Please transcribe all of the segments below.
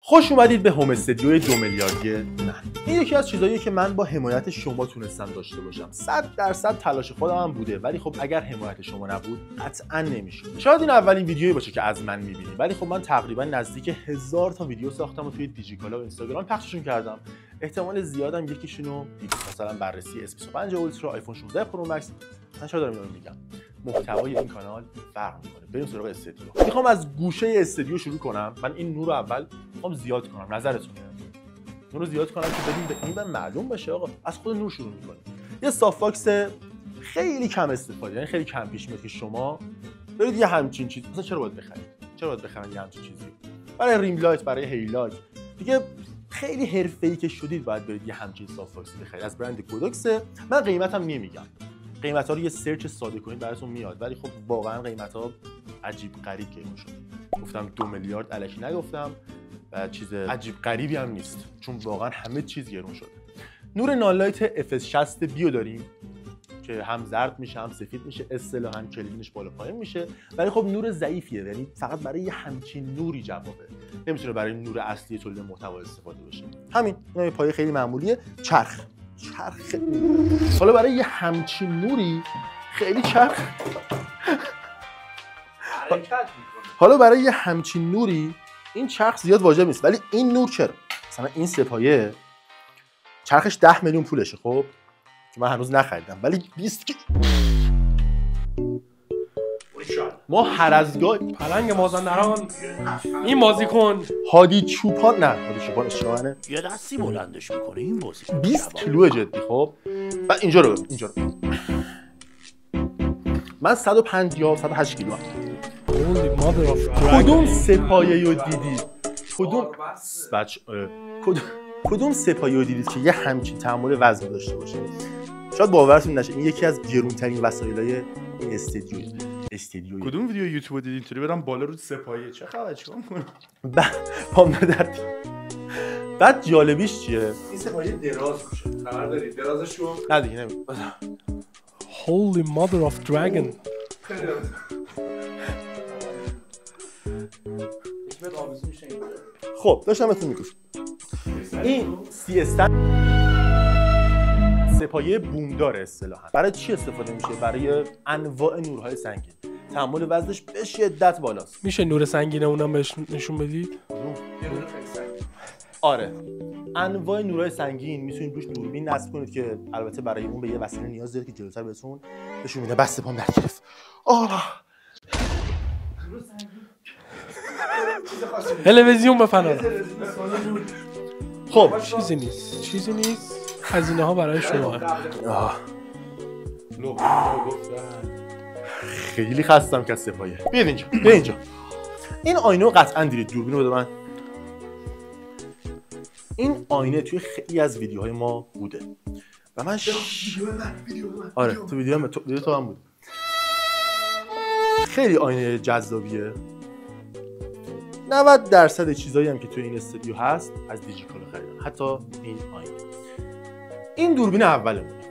خوش اومدید به هوم استودیوی 2 میلیاردی من. این یکی از چیزاییه که من با حمایت شما تونستم داشته باشم. 100% تلاش خودم هم بوده، ولی خب اگر حمایت شما نبود قطعا نمیشد. شاید این اولین ویدیویی باشه که از من میبینی، ولی خب من تقریبا نزدیک 1000 تا ویدیو ساختم و توی دیجیکالا و اینستاگرام پخششون کردم. احتمال زیادم یکیشونو دیدید، مثلا بررسی S25 اولترا، آیفون 16 پرو مکس. من چرا دارم اینو میگم؟ محتوای این کانال فرق میکنه. بریم سراغ استودیو. میخوام از گوشه استودیو شروع کنم. من این نور رو اول میخوام زیاد کنم. نظرتونه؟ نور رو زیاد کنم که بدون به این من معلوم بشه آقا. از خود نور شروع میکنه. یه صاف باکس خیلی کم استفاده، یعنی خیلی کم پیش میاد که شما برید یه همچین چیز مثلا چرا باید بخرید؟ چرا باید بخرید یه همچین چیزی؟ برای ریم لایت، برای هیلایت. دیگه خیلی حرفه‌ای که شدید باید برید یه همچین صاف باکس بخرید. از برند کودکس. من قیمتم نمیگم. قیمت‌ها رو یه سرچ ساده کنید براتون میاد، ولی خب واقعا قیمت‌ها عجیب غریب گرون شد. گفتم 2 میلیارد الکی نگفتم و چیز عجیب غریبی هم نیست، چون واقعا همه چیز گرون شده. نور نالایت FS60 بیو داریم که هم زرد میشه هم سفید میشه، اصطلاحاً کلوینش بالا پایین میشه، ولی خب نور ضعیفیه، یعنی فقط برای یه همچین نوری جوابه. نمیتونه برای نور اصلی تولید محتوا استفاده بشه. همین یه پایه خیلی معمولیه. چرخ حالا برای یه همچین نوری خیلی چرخ حالا برای یه همچین نوری این چرخ زیاد واجب نیست، ولی این نور چرا؟ مثلا این سپایه چرخش 10 میلیون پولشه، خب که من هنوز نخریدم، ولی 20 ما هر از گاهی پلنگ مازندران این بازیکن هادی چوپان، نه هادی چوپان اشتباهه، یه دستی بلندش میکنه این بازی 20 کیلو جدی. خب بعد اینجا رو من 105 یا 108 کیلو هم. کدوم سپایه رو دیدید؟ کدوم سپایه رو دیدید که یه همچین تحمل وزن داشته باشه؟ شاید باورتون نشه این یکی از گرونترین وسایل‌های این استودیو. کدوم ویدیو یوتیوب دیدین اینطوری برام بالا رو سپایه؟ چه خبره؟ چیکار می‌کنی؟ پام ندردی. بعد جالبیش چیه؟ این سپایه دراز میشه. خبر دارید درازشو؟ نه دیگه نمیگم. Holy mother of dragon. خب داشتم بهتون میگفتم این CS سپایه بومدار اصطلاحاً برای چی استفاده میشه؟ برای انواع نورهای سنگین. تحمل وزنش به شدت بالاست. میشه نور سنگینه اونم بهش نشون بدید؟ آره، انواع نورهای سنگین میتونید روش دوربین نصب کنید که البته برای اون به یه وسیله نیاز داره که جلوتر بهتون نشون میده. بس پام درد گرفت. تلویزیون بفرمایید. خب چیزی نیست. هزینه ها برای شما. خیلی خستم که از سپایه. بیاید اینجا. این آینه رو قطعا دیدید. دوربین رو بده من. این آینه توی خیلی از ویدیوهای ما بوده و من آره تو ویدیو تو هم بود. خیلی آینه جذابیه. 90% چیزایی هم که توی این استودیو هست از دیجیکالا خریدم، حتی این آینه. این دوربین اولمونه،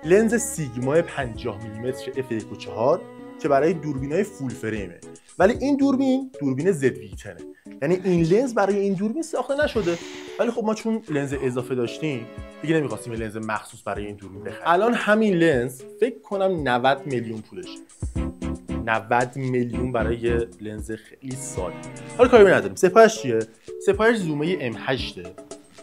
لنز سیگما 50 میلیمتر f1.4 که برای دوربینای فول فریمه، ولی این دوربین زد ویتنه، یعنی این لنز برای این دوربین ساخته نشده. ولی خب ما چون لنز اضافه داشتیم دیگه نمی‌خواستیم لنز مخصوص برای این دوربین بخریم. الان همین لنز فکر کنم 90 میلیون پولشه. 90 میلیون برای یه لنز خیلی ساده. حالا کاری نداریم. سپایش چیه؟ سپایش زومه M8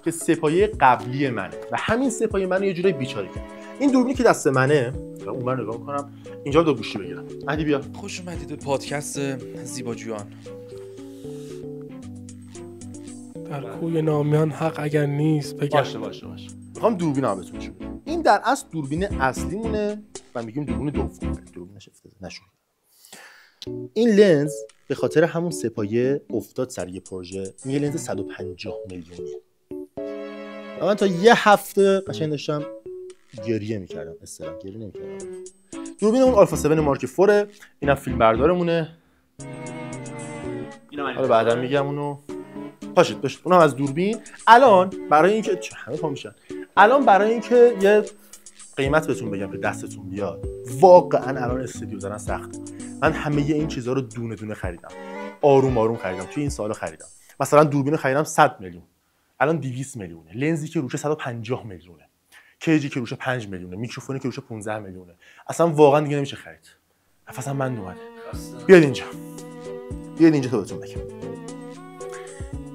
که سپایه قبلی منه و همین سپایه منو یه جوری بیچاره کرد. این دوربینی که دست منه، اونور نگاه کنم، اینجا دو گوشی بگیرم. مهدی بیا. خوش اومدید به پادکست زیباجویان. در کوی نامیان حق اگر نیست بگم. باشه. میخوام دوربینم بهتون نشون بدم. این در اصل دوربین اصلیمونه و میگیم دوربین دوم. دوربینش افتاده نشون. این لنز به خاطر همون سپایه افتاد سر یه پروژه. این یه لنز 150 میلیونیه. من تا یه هفته قشنگ داشتم گریه میکردم. گریه نمیکردم. دوربین اون آلفا 7 مارک 4، اینم فیلم بردارمونه. حالا بعدا میگم اونو. پاشید اونم از دوربین. الان برای اینکه همه پا میشن، الان برای اینکه یه قیمت بهتون بگم که دستتون بیاد، واقعا الان استودیو زدن سخته. من همه این چیزها رو دونه دونه خریدم، آروم خریدم، توی این سالا خریدم مثلا دوربین خریدم 100 میلیون، الان 200 میلیونه. لنزی که روشه 150 میلیونه. کیجی که روشه 5 میلیونه، میکروفونی که روشه 15 میلیونه. اصلا واقعا دیگه نمیشه خرید. نفسم بند اومده. بیاید اینجا. بیاید اینجا تا بهتون بگم.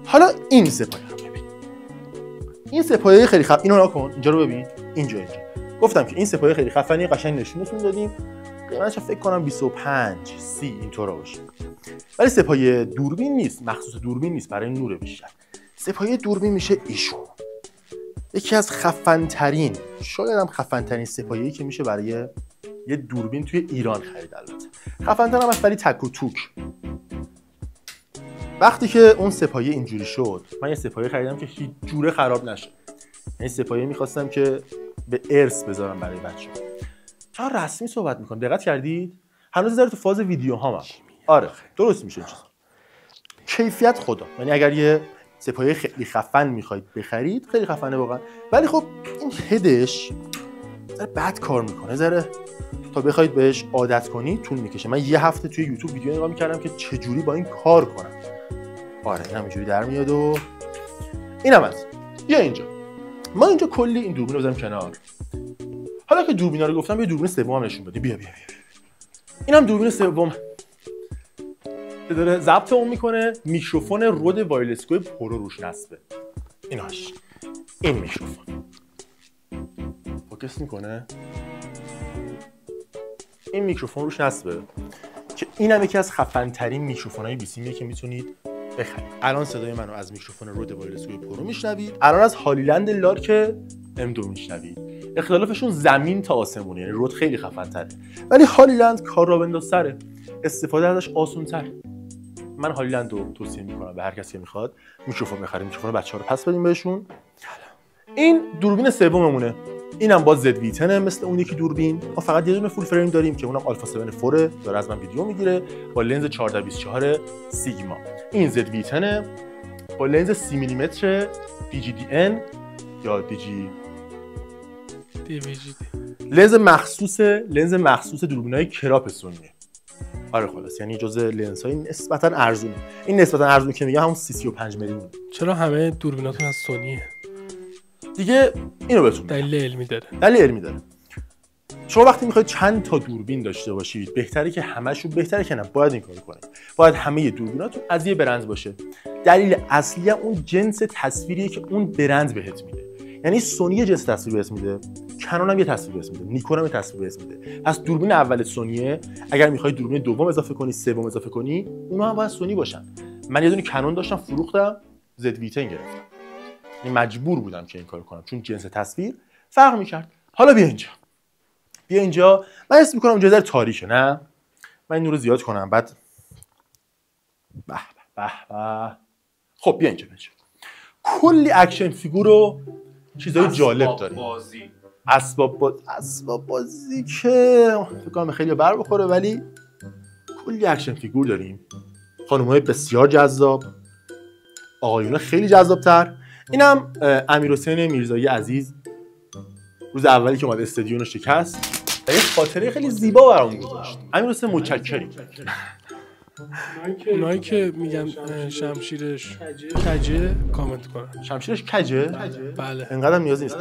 حالا این سپایه رو ببین. این سپایه خیلی خفن. اینو نکن. اینجا رو ببین. اینجا. گفتم که این سپایه خیلی خفنی، قشنگ نشونتون دادیم. قیمتش فکر کنم 25 30 اینطورا باشه. ولی سپایه دوربین نیست، مخصوص دوربین نیست، برای نور بیشتر. سپایه دوربین میشه ایشون. یکی از خفن‌ترین، شاید هم خفن‌ترین سپایه‌ای که میشه برای یه دوربین توی ایران خرید. البته خفن‌تر هم هست ولی تک و توک. وقتی که اون سپایه اینجوری شد، من یه سپایه خریدم که هیچ جوره خراب نشه. یعنی سپایه می‌خواستم که به ارث بذارم برای بچه‌ها. چرا رسمی صحبت می‌کنم؟ دقت کردید؟ هنوز داره تو فاز ویدیو هام. آره، درست میشه این چیزا. کیفیت خدا. یعنی اگر یه سپایه خیلی خفن میخواید بخرید، خیلی خفنه واقعا، ولی خب این هدش ذره بد کار میکنه، ذره تا بخواید بهش عادت کنید طول میکشه. من یه هفته توی یوتیوب ویدیو نگاه میکردم که چجوری با این کار کنم. آره این همینجوری در میاد و اینم از. بیا اینجا. ما اینجا کلی این دوربین رو بذاریم کنار. حالا که دوربینا رو گفتم، یه دوربین سوم نشون بده. بیا. اینم دوربین سوم که داره ضبط اون میکنه. میکروفون رود وایرلس گو پرو روش نصبه. ایناش این میکروفون فوکس میکنه. این میکروفون روش نصبه که اینم یکی از خفن ترین میکروفونای بیسیمیه که میتونید بخرید. الان صدای منو از میکروفون رود وایرلس گو پرو میشنوید، الان از هالیلند لارک M2 میشنوید. اختلافشون زمین تا آسمونه، یعنی رود خیلی خفن تره ولی هالیلند کار را بندازتره، استفاده ازش آسون تر. من هالیلند رو توصیه میکنم به هر کسی که میخواد میکروفون بخره. میکروفون بچه‌ها رو پس بدیم بهشون. این دوربین سوممونه. اینم با زد وی 10 مثل اون یکی دوربین. ما فقط یه دونه فول فریم داریم که اونم آلفا 7 4 داره از من ویدیو میگیره با لنز 1424 سیگما. این زد وی 10 با لنز 30 میلیمتر DGDN یا لنز مخصوص دوربینای کراپ سونیه. آره خلاص، یعنی جزء لنزهای نسبتا ارزونه. این نسبتا ارزونه که میگه همون 35 میلیون. چرا همه دوربیناتون از سونیه؟ دیگه اینو بهتون دلیل علمی داره. دلیل علمی داره. شما وقتی میخواید چند تا دوربین داشته باشید، بهتره که همه‌شون، بهتره که نه، باید این کارو کنید. باید همه دوربیناتون از یه برند باشه. دلیل اصلی اون جنس تصویریه که اون برند بهت میده. یعنی سونی یه جنس تصویر بهت میده، کنون هم یه تصویر بهت میده، نیکون هم یه تصویر بهت میده. پس دوربین اول سونیه، اگر میخوای دوربین دوم اضافه کنی، سوم اضافه کنی، اونها هم باید سونی باشن. من یه دونه کنون داشتم فروختم، زد وی 10 گرفتم. یعنی مجبور بودم که این کارو کنم چون جنس تصویر فرق میکرد. حالا بیا اینجا. من حس میکنم اونجا ذره تاریکه، نه؟ من این نور رو زیاد کنم بعد به. خب بیا اینجا. کلی اکشن فیگور و چیزای جالب داریم. اسباب بازی که فکر کنم خیلی بر بخوره، ولی کلی اکشن فیگور داریم. خانم‌های بسیار جذاب، آقایون خیلی جذاب‌تر. اینم امیرحسین میرزایی عزیز روز اولی که اومد استادیون رو شکست و یه خاطره خیلی زیبا برام گذاشت. امیرحسین متشکریم. اونایی که میگن شمشیرش کجه کامنت کنن. شمشیرش کجه؟ بله. انقدرم نیاز نیست.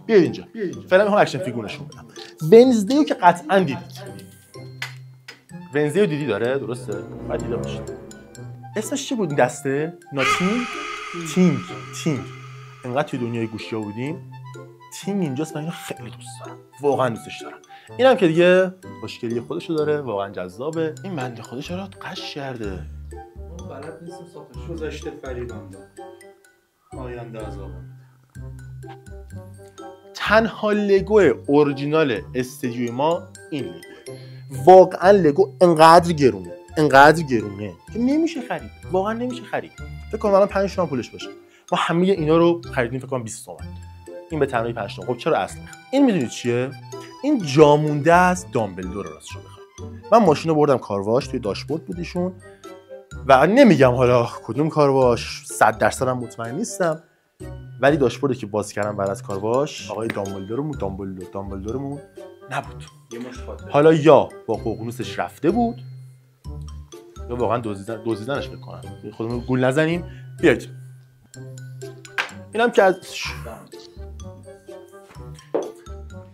بیاید اینجا. فعلا میخوام اکشن فیگور نشون بدم. ونزدیو که قطعا دیدید. ونزدیو دیدی داره، درسته؟ باید دیده باشید. اسمش چی بود این دسته؟ تینگ. انقدر توی دنیای گوشی‌ها بودیم. تینگ اینجاست، من اینو خیلی دوست دارم. واقعا دوستش دارم. اینم که دیگه خوشگلی خودشو داره، واقعا جذابه. این بنده خدا چرا قش کرده؟ بلد نیستم ساختش گذاشته فریبنده. آینده عذاب. تنها لگو اورجینال استودیوی ما این لگو. واقعا لگو انقدر گرونه که نمیشه خرید. واقعا نمیشه خرید. فکر کنم الان 5 تومن پولش باشه. ما همه اینا رو خریدیم فکر کنم 20 تومن. این به تنهایی 5 تومن. خب چرا اصلا؟ این میدونید چیه؟ این جامونده از دامبلدور راستش بخوام. من ماشین رو بردم کارواش، توی داشبورد بود ایشون و نمیگم حالا کدوم کارواش، 100% هم مطمئن نیستم، ولی داشبوردی که باز کردم بعد از کارواش آقای دامبلدورمون نبود. حالا یا با ققنوسش رفته بود یا واقعا دزدیدنش فکر کنم. خودمون گول نزنیم. بیاید. اینم که از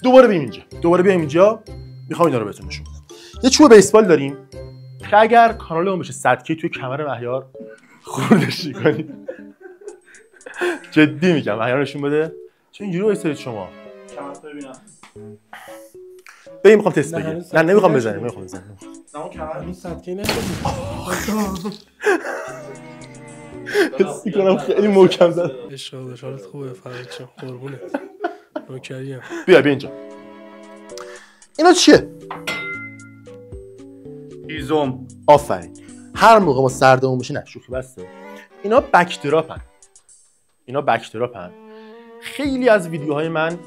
دوباره بیایم اینجا. میخوام اینا رو بهتون نشون بدم. یه چوب بیسبال داریم که اگر کانالمون بشه 100K توی کمر مهیار خوردش کنید. جدی میگم مهیار نشون بده. چون اینجوری وایسارید شما؟ کمر ببینم. ببین میخوام تست بگیرم. نه نمیخوام بزنیم. نه اون کمر این صدکی نشد. حس می‌کنم خیلی محکم زد. اشارت خوبه فرید چون قربونت. نوکریم. بیا اینجا. اینا چیه؟ هیزم. آفرین. هر موقع ما سردمون بشه نه شوخی بسته. اینا بکتراپن. خیلی از ویدیوهای من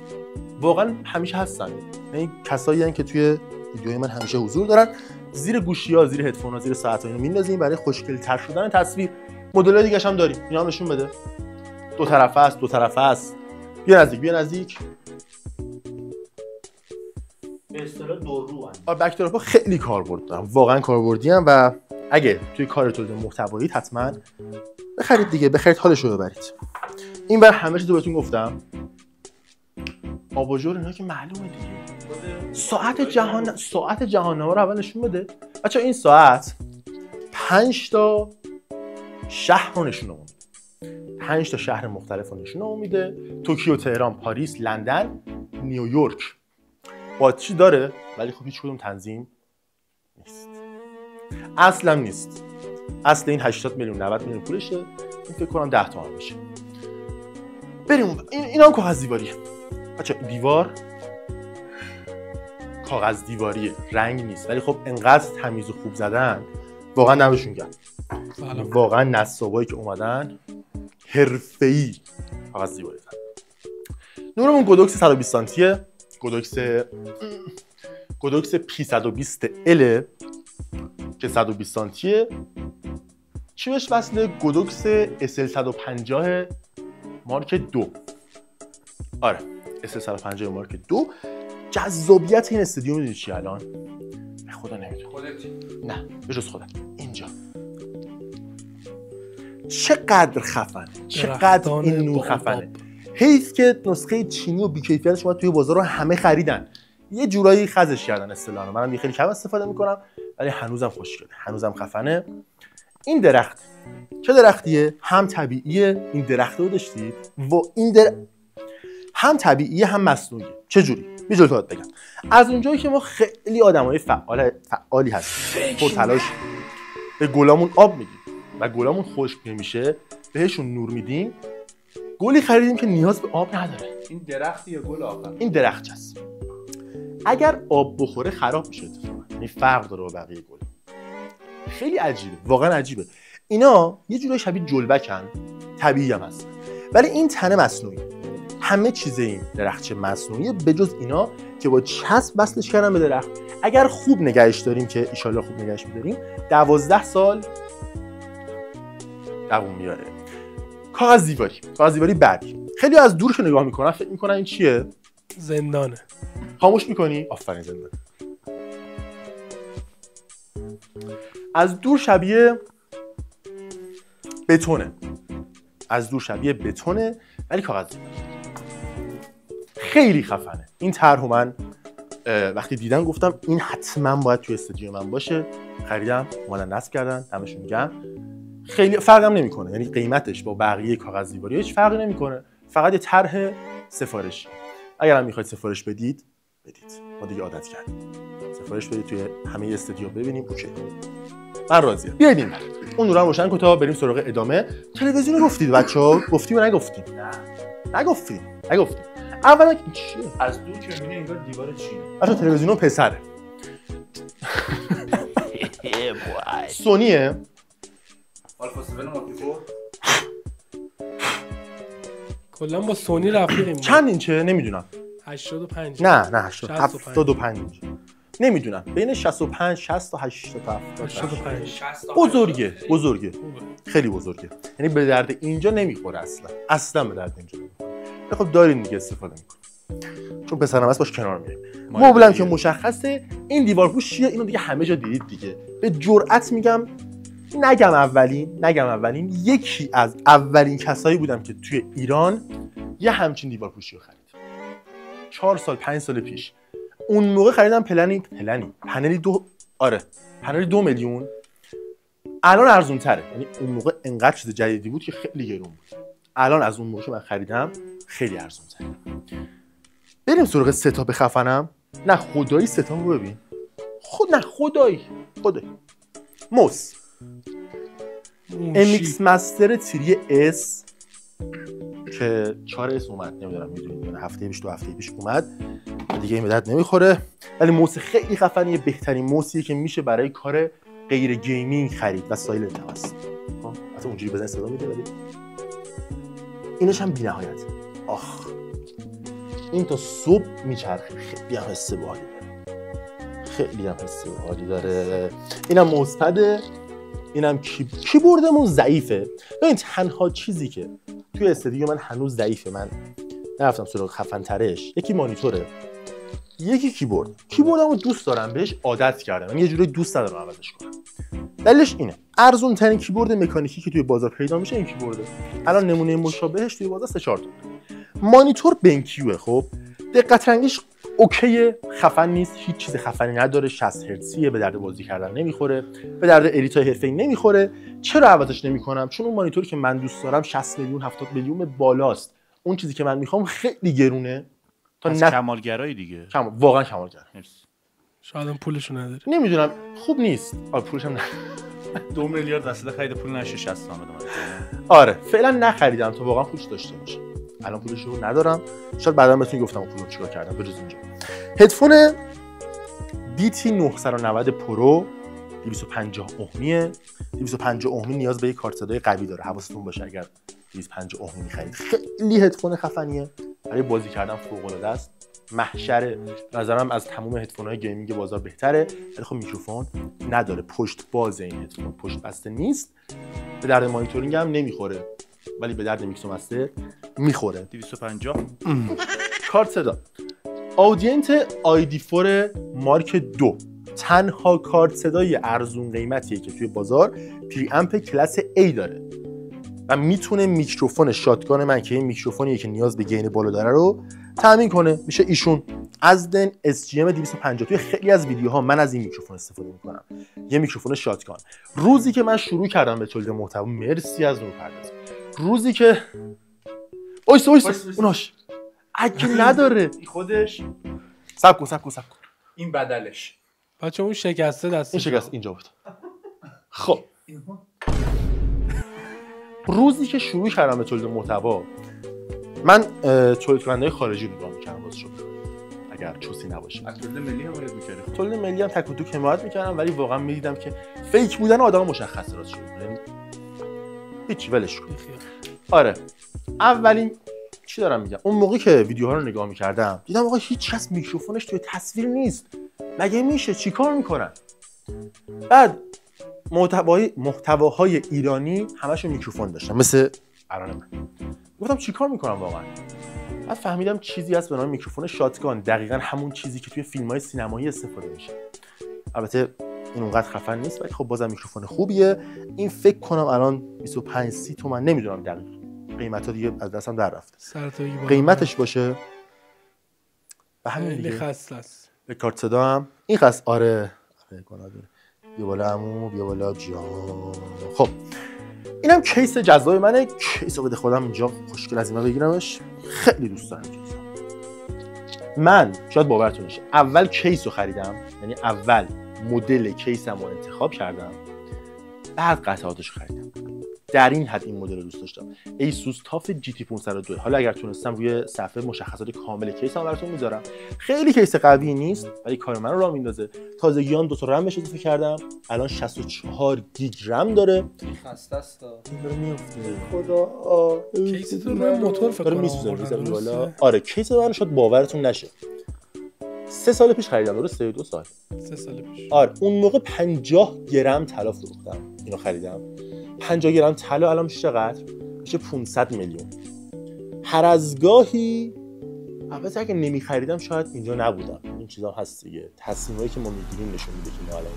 واقعا همیشه هستن. یعنی کسایی هستن که توی ویدیوهای من همیشه حضور دارن. زیر گوشی‌ها، زیر هدفون‌ها، زیر ساعت‌ها اینو میندازیم برای خوشگل‌تر شدن تصویر. مدل‌های دیگه‌ش هم داریم. اینا هم نشون بده. دو طرفه است. بیا نزدیک. به اصطلاح دو رو بکتراپا خیلی کاربرد دارن. واقعا کاربردی ان و اگه توی کار تولید محتوایی حتما بخرید دیگه. بخرید حالشو ببرید. این بر همه چیزو بهتون گفتم. آباژور اینا که معلومه دیگه. ساعت جهان‌نما رو اول نشون بده. بچا این ساعت 5 تا شهر رو نشون میده. 5 تا شهر مختلف رو نشون میده. توکیو، تهران، پاریس، لندن، نیویورک. باتری داره ولی خب هیچ کدوم تنظیم نیست. اصلا نیست. اصل این 80 میلیون 90 میلیون پولشه. این فکر کنم 10 تومن باشه. بریم اینا هم کاغذ دیواریه. بچا دیوار کاغذ دیواریه، رنگ نیست. ولی خب انقدر تمیز و خوب زدن واقعا نمشون گرم. واقعا نصابایی که اومدن حرفه‌ای کاغذ دیواری زدن. نورمون گودوکس 120 سانتیه. گودوکس P120L که 120 سانتیه. چی بهش وصله؟ گودوکس SL150 مارک 2. آره SL150 مارک 2. جذابیت این استودیو میدونی چی الان؟ به خدا نمیدونم. خودتی؟ نه به جز خودم. اینجا چقدر خفنه، چقدر این نور خفنه. حیف که نسخه چینی و بی‌کیفیتش اومد توی بازار رو همه خریدن. یه جورایی خزش کردن اصطلاحاً. منم یه خیلی کم استفاده میکنم ولی هنوزم خوشگله، هنوزم خفنه. این درخت چه درختیه؟ هم طبیعیه. این درخت رو داشتید و این هم طبیعیه هم مصنوعیه. چه جوری؟ یه جلوتات بگم. از اونجایی که ما خیلی آدمای فعالی هستیم، پرتلاش به گلامون آب میدیم و گلامون خشک نمیشه، بهشون نور میدیم. گلی خریدیم که نیاز به آب نداره. این درخت یا گل آخر؟ این درخت‌چاست. اگر آب بخوره خراب میشه اتفاقا. یعنی فرق داره با بقیه گل. خیلی عجیبه، واقعا عجیبه. اینا یه جورایی شبیه جلبکن، طبیعی هم هستن. ولی این تنه مصنوعی. همه چیز این درختچه مصنوعیه به جز اینا که با چسب وصلش کردن به درخت. اگر خوب نگهش داریم که ان شاءالله خوب نگهش می‌داریم 12 سال دوام میاره. کاغذ دیواری بعدی. خیلی از دور که نگاه میکنن فکر میکنن این چیه؟ زندانه. خاموش میکنی؟ آفرین زندانه. از دور شبیه بتونه. ولی کاغذ دیواری. خیلی خفنه. این طرحو من وقتی دیدم گفتم این حتما باید توی استودیو من باشه. خریدم، اومدن نصب کردن، دمشون گرم. خیلی فرقم نمیکنه. یعنی قیمتش با بقیه کاغذ دیواری هیچ فرقی نمیکنه. فقط یه طرح سفارشی. اگر هم میخواید سفارش بدید. ما دیگه عادت کردیم. سفارش بدید توی همه استودیو ببینیم اوکی. من راضی‌ام. بیاید این اون رو روشن کن تا بریم سراغ ادامه. تلویزیون رو گفتید بچه‌ها؟ گفتیم یا نگفتیم؟ نه. نگفتیم. اولا این چیه؟ از دور که می‌بینی انگار دیوار چینه. بچه‌ها تلویزیون پسره. سونیه. آلفا 7 مارک 4. کلا با سونی رفیقیم. چند اینچه نمیدونم. 85. نه 75 اینچ. نمیدونم. بین 65 60 تا 85. بزرگه. خیلی بزرگه. یعنی به درد اینجا نمیخوره اصلا به درد اینجا نمیخوره. خب دارین دیگه استفاده میکنیم. چون پسرم هست باش کنار میایم. مبلم که مشخصه. این دیوار پوش چیه؟ اینو دیگه همه جا دیدید دیگه. به جرئت میگم نگم اولین یکی از اولین کسایی بودم که توی ایران یه همچین دیوار پوشی رو خرید. 4 سال 5 سال پیش. اون موقع خریدم پنلی 2 میلیون. الان ارزون تره. یعنی اون موقع انقدر چیز جدیدی بود که خیلی گرون بود. الان از اون موقع که من خریدم خیلی ارزون تره. بریم سراغ ستاپ خفنم. نه خدایی ستاپ رو ببین. خدایی موس MX Master 3S که 4S اومد، نمیدونم میدونید هفته پیش 2 هفته پیش اومد دیگه این مدت نمیخوره، ولی موس خیلی خفنیه، بهترین موسیه که میشه برای کار غیر گیمینگ خرید و سایلنت هم هست. حتی اونجوری بزن صدا میده، ولی اینش هم بی‌نهایت. آخ این تا صبح میچرخه، خیلی هم حس باحالی داره. اینم موسپده، اینم کیبوردمون ضعیفه. ببین تنها چیزی که توی استودیو من هنوز ضعیفه، من نرفتم سراغ خفن ترش، یکی مانیتوره، یکی کیبوردمو دوست دارم، بهش عادت کردم، من یه جوری دوست ندارم عوضش کنم. دلیلش اینه ارزون ترین کیبورد مکانیکی که توی بازار پیدا میشه این کیبورده. الان نمونه مشابهش توی بازار 3-4 تومن. مانیتور بنکیوه. خب دقت رنگیش اوکیه، خفن نیست، هیچ چیز خفنی نداره، 60 هرتزیه، به درد بازی کردن نمیخوره، به درد ادیتای حرفه‌ای نمیخوره. چرا عوضش نمیکنم؟ چون اون مانیتوری که من دوست دارم 60 میلیون 70 میلیون بالاست. اون چیزی که من میخوام خیلی گرونه. تا کمالگرایی دیگه. واقعا کمالگر. شاید هم پولشو نداره. نمیدونم، خوب نیست. پولش هم 2 میلیارد واسه خرید پول نشه 60 تومن. آره فعلا نخریدم تا واقعا پولش داشته باشه. الان پولشو ندارم. شاید بعدا بهتون گفتم پولو چیکار کردم بجز اینجا. هدفون BT 990 پرو 250 اوهمیه. 250 اوهمی نیاز به یک کارت صدای قوی داره. حواستون باشه اگر 250 اوهمی می‌خرید. خیلی هدفون خفنیه. برای بازی کردن فوق‌العاده است. محشره. به نظرم از تمام هدفون‌های گیمینگ بازار بهتره. ولی خب میکروفون نداره. پشت باز این هدفون، پشت بسته نیست. به درد مانیتورینگ هم نمیخوره. ولی به درد میکس و مستر میخوره. 250 کارت صدا آودینت ID4 مارک 2 تنها کارت صدای ارزون قیمتیه که توی بازار پری امپ کلاس A داره و میتونه میکروفون شاتگان من که این میکروفونیه که نیاز به گین بالا داره رو تامین کنه. میشه ایشون ازدن SGM 250. توی خیلی از ویدیوها من از این میکروفون استفاده میکنم، یه میکروفون شاتگان. روزی که من شروع کردم به تولید محتوا، مرسی از نورپرداز، روزی که اویس اوناش اگه نداره خودش سب کن این بدلش. بچه اون شکسته دسته، این شکست اینجا بود. خب روزی که شروع کردم به تولید محتوا، من تولید کننده خارجی نگاه می‌کردم واسه شد اگر چوسی نباشه. از تولید ملی حمایت می‌کردی؟ تولید ملی هم تک و توک حمایت می‌کردم، ولی واقعا می‌دیدم که فیک بودن آدم مشخصه راست شد. یعنی هیچ ولش کن. آره اولین چی دارم میگم، اون موقعی که ویدیوها رو نگاه می‌کردم دیدم آقا هیچ کس میکروفونش توی تصویر نیست. مگه میشه؟ چیکار میکنن؟ بعد محتواهای ایرانی همشون میکروفون داشتن مثل الان من. گفتم چیکار میکنم واقعا؟ بعد فهمیدم چیزی هست به نام میکروفون شاتگان، دقیقاً همون چیزی که توی فیلم‌های سینمایی استفاده میشه. البته این اونقدر خفن نیست ولی خب بازم میکروفون خوبیه. این فکر کنم الان 25-30 تومن، نمیدونم دقیق قیمتا دیگه از دستم در رفته. قیمتش باشه به همین دیگه. خسته است. به کارت صدا هم این خاص. آره گناه داره. بیا بالا عمو، بیا بالا جان. خب اینم کیس جذاب منه. کیسو بده خودم اینجا خوشگل از اینا بگیرمش. خیلی دوست دارم کیسو. من شاید باورتون نشه اول کیسو خریدم، یعنی اول مدل کیسم رو انتخاب کردم، بعد قطعاتش خریدم. در این حد این مدل رو دوست داشتم. ایسوس تاف GT 502. حالا اگر تونستم روی صفحه مشخصات کامل کیس هم براتون میذارم. خیلی کیس قوی نیست ولی کار من رو راه میندازه. تازگیان 2 تا رم بهش اضافه کردم. الان 64 گیگ رم داره. خسته است. این داره میفته. خدا کیستون روی موتور فکر کنم میسوزه بالا. آره کیس من شاید باورتون نشه. 3 سال پیش خریدم، درسته؟ 2 سال. 3 سال پیش. آره اون موقع 50 گرم طلا فروختم. اینو خریدم. 50 گرم طلا الان میشه چقدر؟ میشه 500 میلیون. هر از گاهی البته اگه نمیخریدم شاید اینجا نبودم. این چیزا هست دیگه. تصمیمایی که ما میگیریم نشون میده که ما الان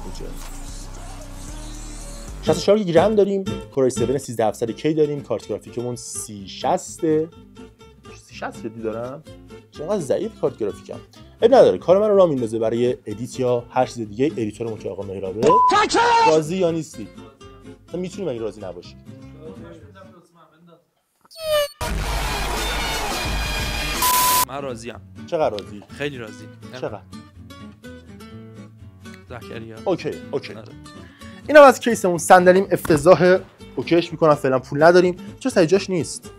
اینجا. 64 گیگ رم داریم، کور 7 13700K داریم، کارت گرافیکمون 3060 3060 دارم. چقدر ضعیف کارت گرافیکم. اب نداره، کار من رو راه میندازه برای ادیت یا هر چیز دیگه. ادیتورمون که آقا مهرابه. راضی یا نیستی؟ تو میتونی مگه راضی نباشی؟ من راضیم. چقدر راضی؟ خیلی راضی. چقدر؟ زکریا. اوکی. اینم از کیسمون. صندلیم افتضاح. اوکیش میکنم، فعلا پول نداریم. چه سر جاش نیست؟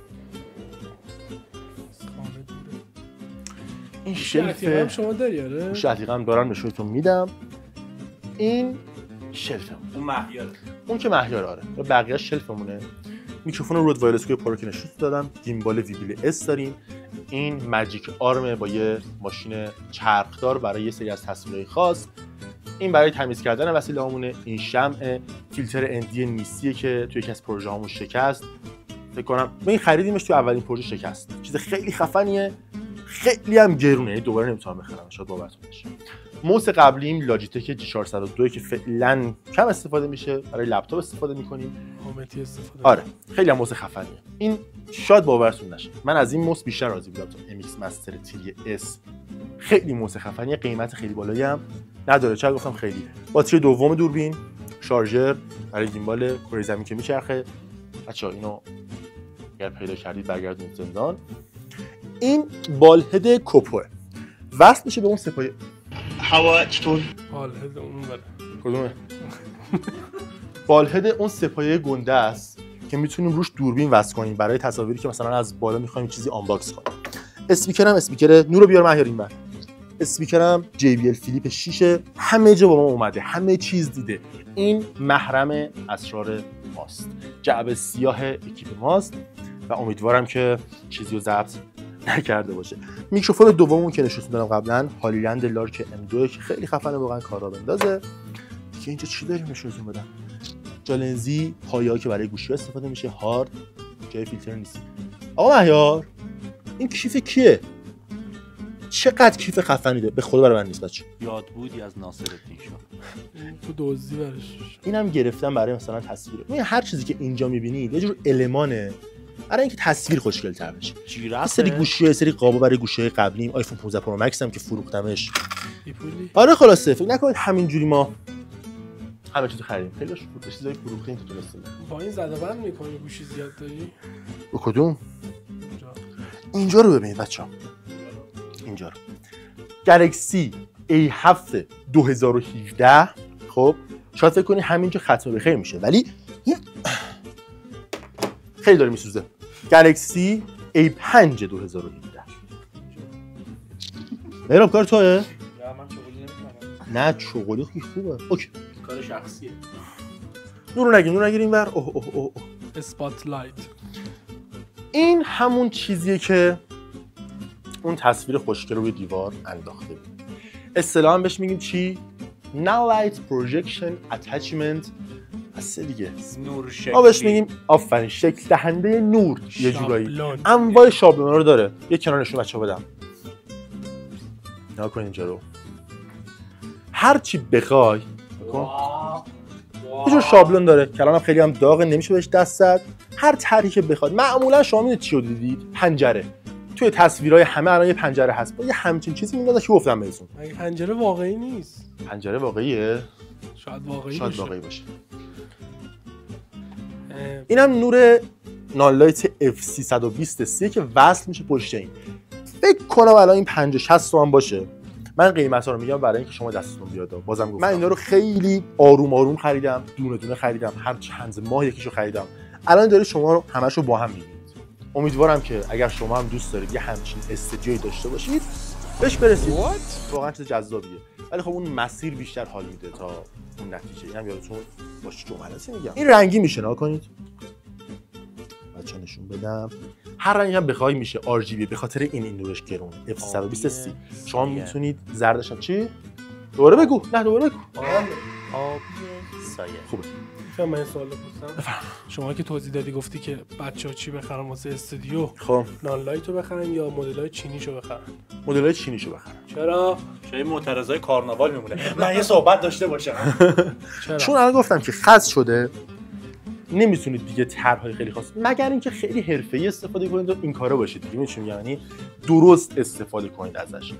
این شلف شما داری آره؟ شلفی هم دارم، نشونتون میدم. این شلفمون. اون مهیاره. اون که مهیار آره. بقیه شلفمونه. میکروفون رود وایرلس که پرو که نشون دادم. گیمبال ویبیل اس داریم. این ماجیک آرمه با یه ماشین چرخدار برای یه سری از تصویرهای خاص. این برای تمیز کردن وسیله‌هامونه. این شمع فیلتر اندی نیستیه که توی یکی از پروژه‌هامون شکست. فکر کنم ما این خریدیمش تو اولین پروژه شکست. چیز خیلی خفنیه، خیلی هم گرونه، یعنی دوباره نمیتونم بخرم، شاید باورتون نشه. موس قبلیم لاجیتک G402 که فعلا کم استفاده میشه، برای لپتاپ استفاده میکنیم. کامنتی استفاده. آره خیلی هم موس خفنیه. این شاید باورتون نشه، من از این موس بیشتر راضی بودم تا MX Master 3S. خیلی موس خفنیه، قیمت خیلی بالایی هم نداره. چرا گفتم خیلی. باتری دوم دوربین، شارژر برای گیمبال کره زمین که میچرخه. بچه‌ها اینو اگر پیدا کردید برگردونید زندان. این بالهد کوپوه، وصل میشه به اون سپایه. هوا چطور؟ بالهد اون بره. کدومه؟ بالهد اون سپایه گنده است که میتونیم روش دوربین وصل کنیم برای تصاویری که مثلا از بالا میخوایم چیزی آنباکس کنیم. اسپیکرم اسپیکر نورو بیار مهیار این بر. اسپیکرم JBL فیلیپ 6 همه جا با ما اومده، همه چیز دیده. این محرم اسرار ماست، جعبه سیاه اکیپ ماست و امیدوارم که چیزی رو ضبط نکرده باشه. میکروفون دوممون که نشون دادم قبلا، هالیلند لارک M2 که خیلی خفنه، واقعا کارا بندازه. دیگه اینجا چی داریم نشون بدم؟ جالنزی پایه‌ای که برای گوشی استفاده میشه، هارد، جای فیلتر نیست. آقا مهیار این کیف کیه؟ چقدر کیف خفنی داره، به خدا برای من نیست بچه. یاد بودی از ناصرالدین شاه. تو دزدی برش. اینم گرفتم برای مثلا تصویر. این هر چیزی که اینجا می‌بینید یه جور المانه برای اینکه تصویر خوشگل‌تر بشه. یه سری گوشی، یه سری قابا برای گوشی‌های قبلیم، آیفون 15 پرو مکس هم که فروختمش. آره خلاصه فکر نکنید همینجوری ما همه چیزو خریدیم. خیلیش چیزای فروختیم که تونستیم. با این زده‌بند می‌کنی گوشی زیاد داری؟ با کدوم؟ اینجا رو ببینید بچه‌ها. اینجا رو. گلکسی A7 2017 خب شاید فکر کنید همینجا ختم به خیر میشه، ولی خیلی داره میسوزه. گلکسی A5 2017. مهراب کار توه؟ نه من چغلی نمی‌کنم. نه چغلی خیلی خوبه. اوکی. کار شخصیه. نور نگیر اینور. اوه اسپاتلایت. این همون چیزیه که اون تصویر خوشگل روی دیوار انداخته بود. اصطلاحاً بهش میگیم چی؟ Nightlight Projection Attachment. اصل دیگه نور شکلی. ما بهش میگیم آفرین، شکل دهنده نور. یه جورایی انواع شابلونا رو داره. یه کنارشون بچه‌ها بدم. نگاه کن اینجا رو. هر چی بخوای یه جور شابلون داره که الان خیلی هم داغه، نمیشه بهش دست زد. هر طرحی که بخواد. معمولا شما میدونید چی رو دیدید؟ پنجره. توی تصویرهای همه الان یه پنجره هست. با یه همچین چیزی میندازه که گفتم بهتون. مگه پنجره واقعی نیست؟ پنجره واقعیه؟ شاید واقعی شاید باشه. واقعی باشه. اینم نور نانلایت F320 که وصل میشه پشت این. فکر کنم الان این 50-60 تومن باشه. من قیمتا رو میگم برای اینکه شما دستتون بیاد. بازم گفتم من اینا رو خیلی آروم خریدم، دونه دونه خریدم، هر چند ماه یکیشو خریدم. الان دارید شما رو همشو با هم میبینید. امیدوارم که اگر شما هم دوست دارید یه همچین استودیویی داشته باشید بهش برسید. واقعا چیز جذابیه، ولی خب اون مسیر بیشتر حال میده تا اون نتیجه. اینم یادتون باشه جملاتی میگم. این رنگی میشه، نگاه کنید. بچه‌ها نشون بدم. هر رنگی هم بخوای میشه RGB، به خاطر این نورش گرونه. F320 شما میتونید زردش هم چی؟ دوباره بگو. آبی سایه. خوبه. من این سوال بپرسم. شما که توضیح دادی گفتی که بچه‌ها چی بخرن واسه استودیو؟ خب نانلایت رو بخرن یا مدل‌های چینیشو بخرن؟ مدل‌های چینیشو بخرن. چرا؟ شاید معترضای کارناوال میمونه. من یه صحبت داشته باشم. چرا؟ چون الان گفتم که خاص شده نمیتونید دیگه طرحهای خیلی خاص، مگر اینکه خیلی حرفه‌ای استفاده کنید و این کارا باشید دیگه. می‌چونید یعنی درست استفاده کنید ازش،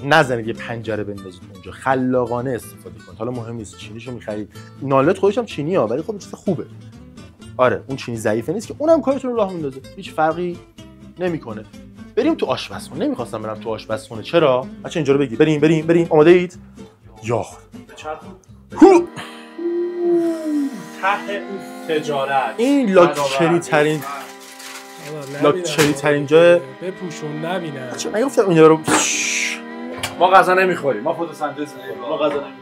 نزنید یه پنجره بندازید اونجا، خلاقانه استفاده کنید. حالا مهم نیست چینیشو می‌خرید، نالت خودش هم چینیه ولی خب چیز خوبه. آره اون چینی ضعیفه نیست که اونم کارتون رو راه میندازه، هیچ فرقی نمیکنه. بریم تو آشپزخونه. نمیخواستم برم تو آشپزخونه. چرا؟ بچه اینجا رو بگی. بریم. آماده اید؟ یا ته تجارت این لاکچری ترین جای بپوشون نبینن. چه نگفتم اینجا رو ما غذا نمیخوریم، ما فوتوسنتز میکنیم، ما غذا نمیخوریم.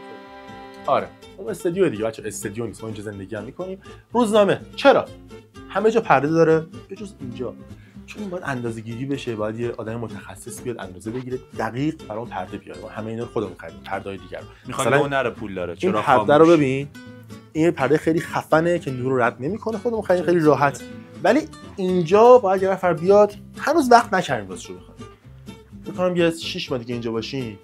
آره اون استادیو دیگه بچه، استادیو نیست، ما اینجا زندگی هم میکنیم. روزنامه چرا همه جا پرده داره به جز اینجا؟ چون باید اندازه‌گیری بشه، باید یه آدم متخصص بیاد اندازه بگیره دقیق برام پرده بیاره. ما همه اینا رو خودمون خریدیم، پرده‌های دیگر رو. میخواد اون نره پول داره. این چرا پرده رو ببین، این پرده خیلی خفنه که نور رو رد نمیکنه، خودمون خیلی راحت. ولی اینجا باید یه نفر بیاد، هنوز وقت نکردیم واسه شروع کنیم. فکر کنم یه 6 ماه دیگه اینجا باشیم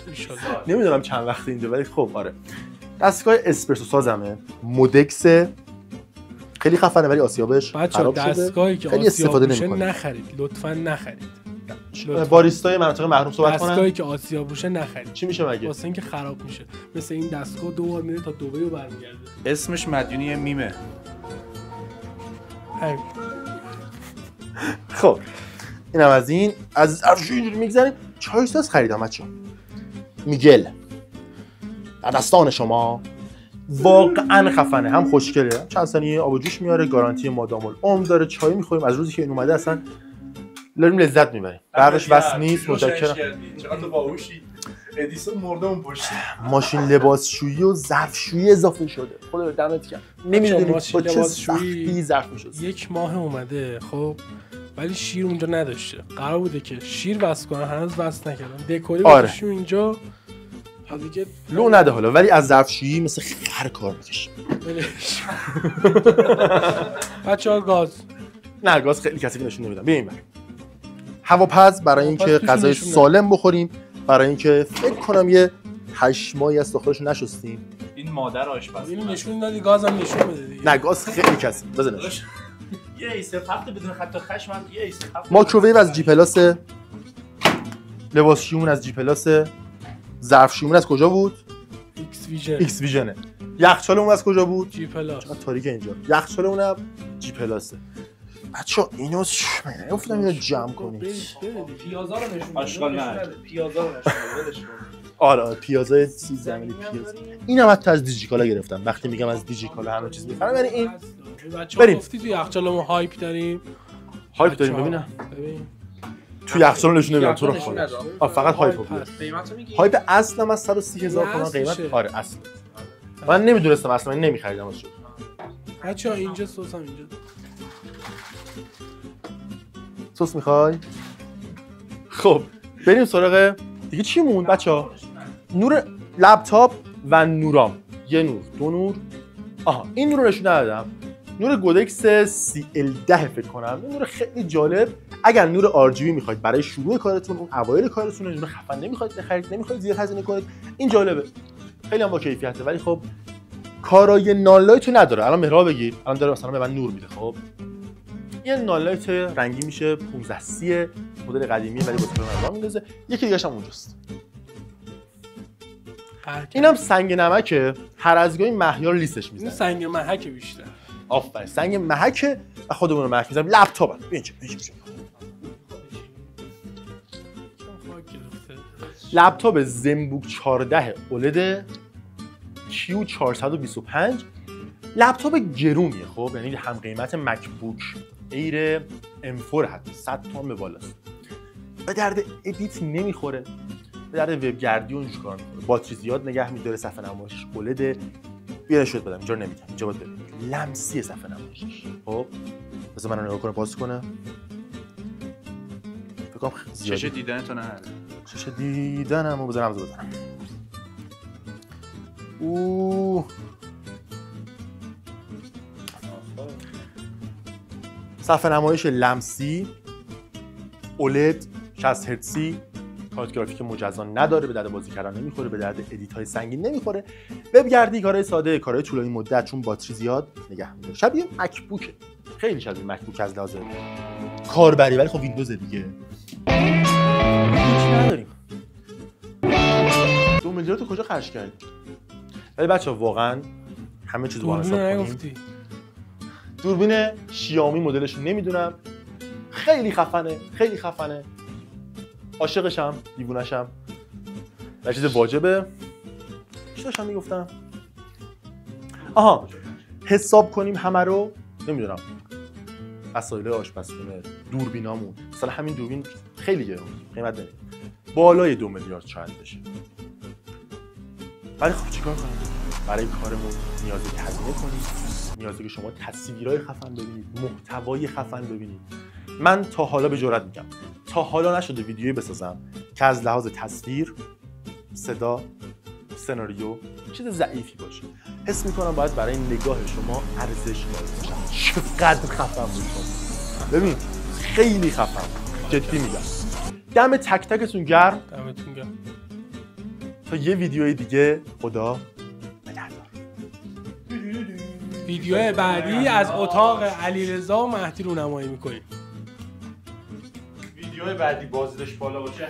ان شاء الله. نمیدونم چند وقت اینجا، ولی خب آره. دستگاه اسپرسو سازمه، مودکس، خیلی خفنه ولی آسیابش خراب شده. دستگاهی که خیلی استفاده نمی‌کنه. نخرید، لطفاً نخرید. باریستای مناطق محروم صحبت کنن. دستگاهی که آسیاب روشه نخرید. چی میشه مگه؟ واسه اینکه خراب میشه. مثل این دستگاه 2 بار میره تا دبی و برمیگرده. اسمش مدیونی میمه. همین. خب اینم از این. از اینجوری میگذریم. چای ساز خریدم بچه‌ها. میگل در دستان شما. واقعا خفنه، هم خوشگله، هم چند ثانیه آب و جوش میاره، گارانتی مادام العمر داره. چای میخوریم از روزی که این اومده اصلا داریم لذت میبریم. برقش وصل نیست. متشکرم. چقدر تو باهوشی. ادیسون مرده اون پشت. ماشین لباسشویی و ظرفشویی اضافه شده. خدا دمت گرم. نمیدونی با چه سختی ظرف میشد. 1 ماه اومده خب، ولی شیر اونجا نداشته. قرار بوده که شیر وصل کنن، هنوز وصل نکردن. دکوری گذاشتیم اینجا دیگه لو نده حالا، ولی از ظرفشویی مثل خر کار میکشه. بچه‌ها گاز نه گاز خیلی کسی نشون نمیدم. بیاین بر هواپز برای اینکه غذای سالم بخوریم، برای اینکه فکر کنم یه 8 ماهی از داخلش نشستیم. این مادر آشپز اینو نشون دادی، گازم نشون بده دیگه. نه گاز خیلی کسی بزنش. یه ایسه هفته بدون خط خشم هم یه ایسه هفته. مایکروویو از جی پلاس، لباسشویمون از جی پلاس، ظرفشویمون از کجا بود؟ ایکس ویژنه. یخچالمون از کجا بود؟ جی پلاس. چقدر تاریکه اینجا. یخچالمون جی پلاسه. بچه‌ها اینو گفتم اینو جمع کنید. پیازا رو نشون آشغال نه. پیازا رو نشون ولش کن. آره پیازای 30 زمینی پیاز. اینم حتی از دیجیکالا گرفتم. وقتی میگم از دیجیکالا همه چیز میخرم یعنی این. بچه‌ها گفتی تو یخچالمون هایپ داریم. هایپ داریم ببینم. تو یخچال نشون نمیدم تو رو خدا. فقط هایپ بود. قیمتو میگی؟ هایپ اصلا از 130,000 تومان قیمت. آره اصلا. من نمیدونستم اصلا، من نمیخریدم ازش. بچه‌ها اینجا سس هم اینجا. سس میخوای؟ خب بریم سراغ دیگه چی موند بچه‌ها؟ نور لپتاپ و نورام. یه نور، 2 نور. آها این نور رو نشون ندادم. نور گودکس CL10 فکر کنم. این نور خیلی جالب. اگر نور RGB میخواید برای شروع کارتون، اون اوایل کارتون، نور خفن نمیخواید بخرید، نمیخواید زیاد هزینه کنید، این جالبه. خیلی هم با کیفیته، ولی خب کارای نانلایتو نداره. الان مهراب بگیر، الان داره مثلا به من نور میده. خب یه نانلایت رنگی میشه 1530 مدل قدیمیه ولی با تلفن میندازه. یکی دیگه هم اونجاست. اینم سنگ نمکه، هر از گاهی مهیار لیستش میزنه. این سنگ محک بیشتر. آفرین سنگ محک و خودمون رو محک میزنیم. لپتاپ ببین چه لپتاپ زنبوک 14 اولد Q425. لپتاپ گرونیه خب، یعنی هم قیمت مکبوک ایر M4 حتی 100 تومن به بالاست. به درد ادیت نمیخوره، به درد وبگردی اونجوری کار میکنه. باتری زیاد نگه میداره، صفحه نمایشش اولد. بیارش شد بدم اینجا نمیگم، اینجا باید ببینید لمسی صفحه نمایشش. خب بذار منو نگاه کنه، پاس کنه. فکر کنم زیاد چش دیدن تو نه. چش دیدنمو بزنم بزنم. اوه صفحه نمایش لمسی اولد 60 هرتزی کارت گرافیک مجزا نداره، به درد بازی کردن نمیخوره، به درد ادیت های سنگین نمیخوره. وب گردی کارهای ساده، کارهای طولانی مدت چون باتری زیاد نگه می‌داره. شبیه مکبوکه. خیلی شبیه مکبوک از لحاظ کاربری، ولی خب ویندوز دیگه. هیچ نداریم. 2 میلیارد تو کجا خرج کردی؟ ولی بچه‌ها واقعا همه چیزو با حساب کنیم. دوربین شیائومی مدلش نمیدونم، خیلی خفنه، خیلی خفنه. عاشقشم، دیوونه‌شم. و چیز واجبه. چی داشتم میگفتم؟ آها، حساب کنیم همه رو، نمیدونم. وسایل آشپزخونه، دوربینامون. مثلا همین دوربین خیلی گرونه، قیمت نمیده. بالای 2 میلیارد شاید بشه. ولی خب چیکار کنیم؟ برای کارمون نیازی که هزینه کنیم، نیازی که شما تصویرهای خفن ببینید، محتوای خفن ببینید. من تا حالا به جرئت میگم تا حالا نشده ویدیویی بسازم که از لحاظ تصویر، صدا، سناریو چیز ضعیفی باشه. حس میکنم باید برای نگاه شما ارزش قائل باشم. چقدر خفن بود شما. ببین خیلی خفن، جدی میگم. دم تک تکتون گرم. دمتون گرم. تا یه ویدیوی دیگه، خدا نگهدار. ویدیو بعدی از اتاق علیرضا و مهدی رونمایی میکنیم. ویدیو بعدی بازدیدش بالا باشه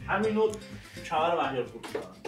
همینو کمر مهیار خوب می‌کنم.